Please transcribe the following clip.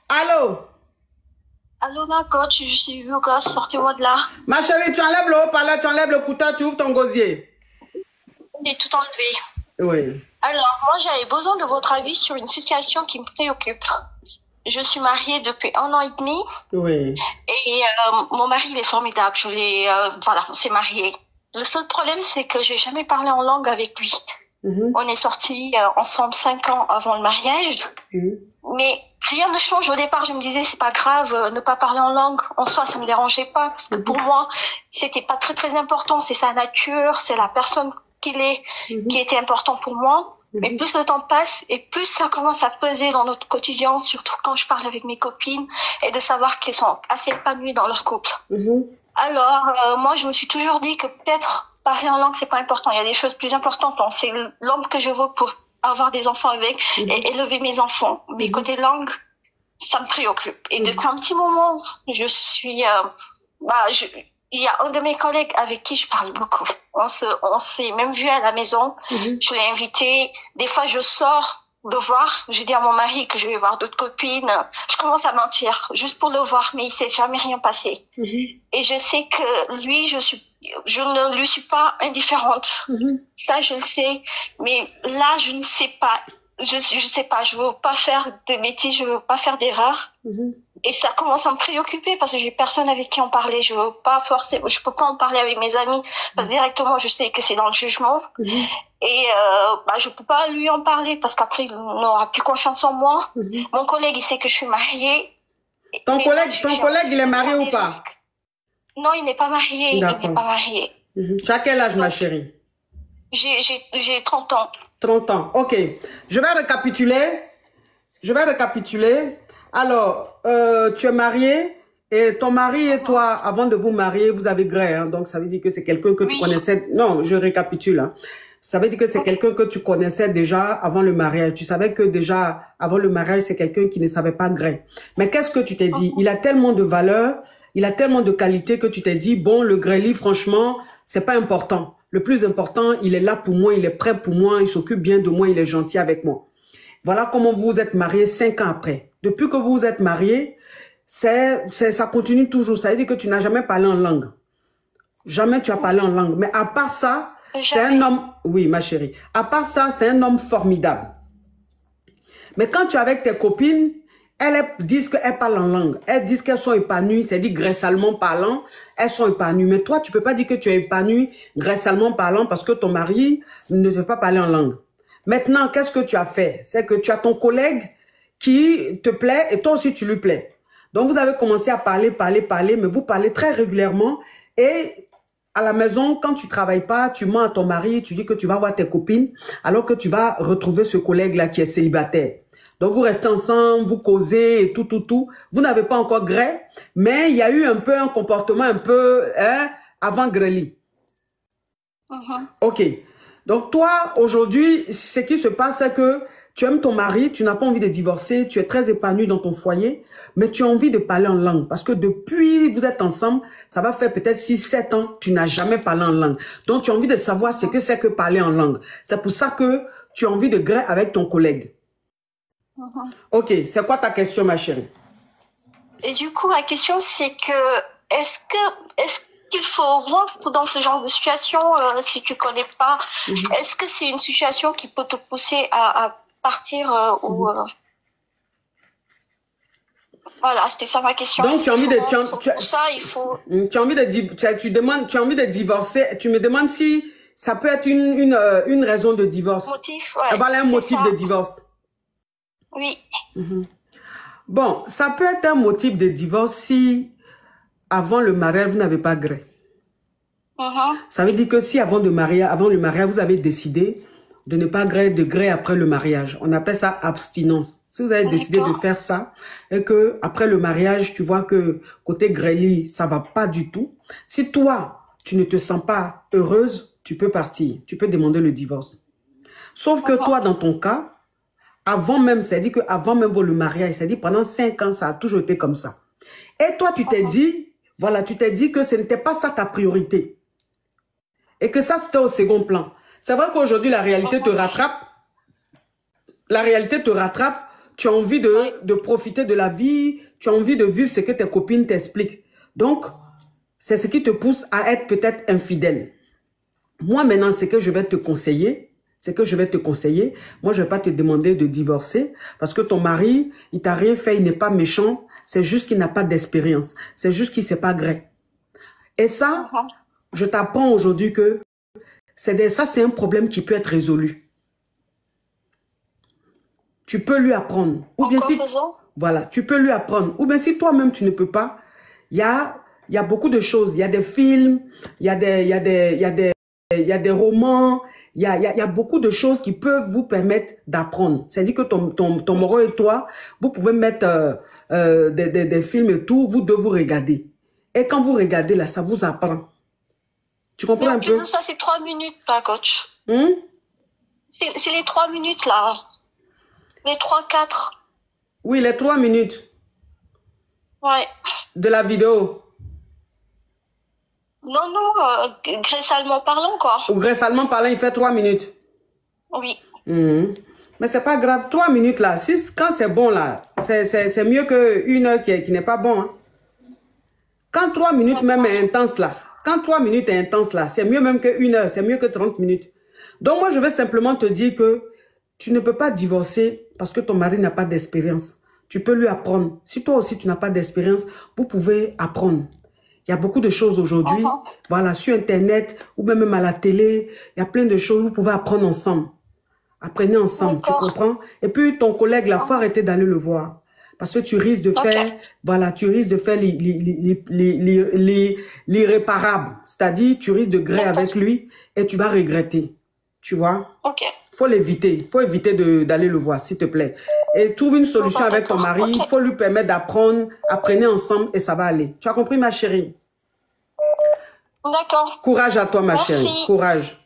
Allô? Allô, ma coach, je suis Hugo, sortez-moi de là. Ma chérie, tu enlèves le haut-parleur, tu enlèves le couteau, tu ouvres ton gosier. J'ai tout enlevé. Oui. Alors, moi, j'avais besoin de votre avis sur une situation qui me préoccupe. Je suis mariée depuis 1 an et demi. Oui. Et mon mari, il est formidable. Voilà, on s'est mariés. Le seul problème, c'est que j'ai jamais parlé en langue avec lui. On est sortis ensemble 5 ans avant le mariage. Mais rien ne change. Au départ, je me disais, c'est pas grave, ne pas parler en langue. En soi, ça me dérangeait pas. Parce que pour moi, c'était pas très important. C'est sa nature, c'est la personne qu'il est, qui était important pour moi. Mais plus le temps passe et plus ça commence à peser dans notre quotidien, surtout quand je parle avec mes copines et de savoir qu'elles sont assez épanouies dans leur couple. Alors, moi, je me suis toujours dit que peut-être parler en langue, c'est pas important. Il y a des choses plus importantes. C'est l'homme que je veux pour avoir des enfants avec et élever mes enfants. Mais côté langue, ça me préoccupe. Et depuis un petit moment, je suis... il y a un de mes collègues avec qui je parle beaucoup. On s'est même vu à la maison. Je l'ai invité. Des fois, je sors de voir. Je dis à mon mari que je vais voir d'autres copines. Je commence à mentir juste pour le voir, mais il s'est jamais rien passé. Et je sais que lui, je ne lui suis pas indifférente. Ça, je le sais. Mais là, je ne sais pas. Je sais pas. Je veux pas faire de bêtises. Je veux pas faire d'erreurs. Et ça commence à me préoccuper parce que j'ai personne avec qui en parler. Je veux pas forcer. Je peux pas en parler avec mes amis parce que directement, je sais que c'est dans le jugement. Et je peux pas lui en parler parce qu'après, il n'aura plus confiance en moi. Mon collègue, il sait que je suis mariée. Ton collègue, il est marié ou pas? Non, il n'est pas marié. Il n'est pas marié. Tu as quel âge, ma chérie? J'ai 30 ans. 30 ans, ok. Je vais récapituler. Alors, tu es mariée et ton mari et toi, avant de vous marier, vous avez gré. Hein, donc, ça veut dire que c'est quelqu'un que tu connaissais. Non, je récapitule. Hein. Ça veut dire que c'est quelqu'un que tu connaissais déjà avant le mariage. Tu savais que déjà, avant le mariage, c'est quelqu'un qui ne savait pas gré. Mais qu'est-ce que tu t'es dit? Il a tellement de valeur, il a tellement de qualité que tu t'es dit, bon, le grêlis, franchement, c'est pas important. Le plus important, il est là pour moi, il est prêt pour moi, il s'occupe bien de moi, il est gentil avec moi. Voilà comment vous vous êtes mariés 5 ans après. Depuis que vous vous êtes mariés, ça continue toujours. Ça veut dire que tu n'as jamais parlé en langue. Jamais tu as parlé en langue. Mais à part ça, c'est un homme... Oui, ma chérie. À part ça, c'est un homme formidable. Mais quand tu es avec tes copines, elles disent qu'elles parlent en langue. Elles disent qu'elles sont épanouies, c'est-à-dire grèce-allemand parlant. Elles sont épanouies. Mais toi, tu ne peux pas dire que tu es épanouie grèce-allemand parlant parce que ton mari ne veut pas parler en langue. Maintenant, qu'est-ce que tu as fait? C'est que tu as ton collègue qui te plaît et toi aussi tu lui plais. Donc, vous avez commencé à parler, mais vous parlez très régulièrement. Et à la maison, quand tu ne travailles pas, tu mens à ton mari, tu dis que tu vas voir tes copines, alors que tu vas retrouver ce collègue-là qui est célibataire. Donc, vous restez ensemble, vous causez et tout. Vous n'avez pas encore gré, mais il y a eu un peu un comportement un peu avant grêlis. Ok. Donc, toi, aujourd'hui, ce qui se passe, c'est que tu aimes ton mari, tu n'as pas envie de divorcer, tu es très épanoui dans ton foyer, mais tu as envie de parler en langue. Parce que depuis que vous êtes ensemble, ça va faire peut-être 6-7 ans, tu n'as jamais parlé en langue. Donc, tu as envie de savoir ce que c'est que parler en langue. C'est pour ça que tu as envie de gré avec ton collègue. Ok, c'est quoi ta question, ma chérie? Et du coup, la question, c'est que, est-ce qu'il faut rompre dans ce genre de situation si tu connais pas? Est-ce que c'est une situation qui peut te pousser à partir Voilà, c'était ça ma question. Donc, tu as envie de... Tu as envie de divorcer. Tu me demandes si ça peut être une raison de divorce. Motif, ouais. Voilà un motif de divorce. Oui. Bon, ça peut être un motif de divorce si, avant le mariage, vous n'avez pas gré. Ça veut dire que si avant le mariage, vous avez décidé de ne pas gré après le mariage. On appelle ça abstinence. Si vous avez décidé de faire ça et que après le mariage, tu vois que côté grêlis, ça va pas du tout. Si toi, tu ne te sens pas heureuse, tu peux partir. Tu peux demander le divorce. Sauf que toi, dans ton cas, avant même, c'est-à-dire qu'avant même le mariage, c'est-à-dire pendant 5 ans, ça a toujours été comme ça. Et toi, tu t'es dit, voilà, tu t'es dit que ce n'était pas ça ta priorité. Et que ça, c'était au second plan. C'est vrai qu'aujourd'hui, la réalité te rattrape. La réalité te rattrape. tu as envie de profiter de la vie, tu as envie de vivre ce que tes copines t'expliquent. Donc, c'est ce qui te pousse à être peut-être infidèle. Moi, maintenant, ce que je vais te conseiller, moi, je ne vais pas te demander de divorcer parce que ton mari, il t'a rien fait, il n'est pas méchant, c'est juste qu'il n'a pas d'expérience, c'est juste qu'il ne sait pas grec. Et ça, je t'apprends aujourd'hui que ça, c'est un problème qui peut être résolu. Tu peux lui apprendre. Ou bien si, voilà, tu peux lui apprendre. Ou bien si toi-même, tu ne peux pas, il y a beaucoup de choses. Il y a des films, il y a des romans, il y a beaucoup de choses qui peuvent vous permettre d'apprendre. C'est-à-dire que ton moro et toi, vous pouvez mettre des films et tout, vous devez vous regarder. Et quand vous regardez là, ça vous apprend. Tu comprends un peu? Ça, c'est 3 minutes, là, coach. C'est les 3 minutes, là. Les 3-4. Oui, les 3 minutes. Ouais. De la vidéo. Non, grèce-allemand parlant, quoi. Ou grèce-allemand parlant, il fait 3 minutes. Oui. Mais c'est pas grave, 3 minutes là, quand c'est bon là, c'est mieux qu'une heure qui n'est pas bon. Hein. Quand 3 minutes même est intense là, c'est mieux même qu'une heure, c'est mieux que 30 minutes. Donc moi je vais simplement te dire que tu ne peux pas divorcer parce que ton mari n'a pas d'expérience. Tu peux lui apprendre. Si toi aussi tu n'as pas d'expérience, vous pouvez apprendre. Il y a beaucoup de choses aujourd'hui, voilà, sur Internet ou même à la télé, il y a plein de choses, vous pouvez apprendre ensemble. Apprenez ensemble, tu comprends? Et puis ton collègue, là, faut arrêter d'aller le voir. Parce que tu risques de faire, voilà, tu risques de faire l'irréparable. C'est-à-dire, tu risques de gré avec lui et tu vas regretter. Tu vois? Faut l'éviter. Faut éviter d'aller le voir, s'il te plaît. Et trouve une solution avec ton mari. Il faut lui permettre d'apprendre. Apprenez ensemble et ça va aller. Tu as compris, ma chérie? D'accord. Courage à toi, ma chérie. Courage.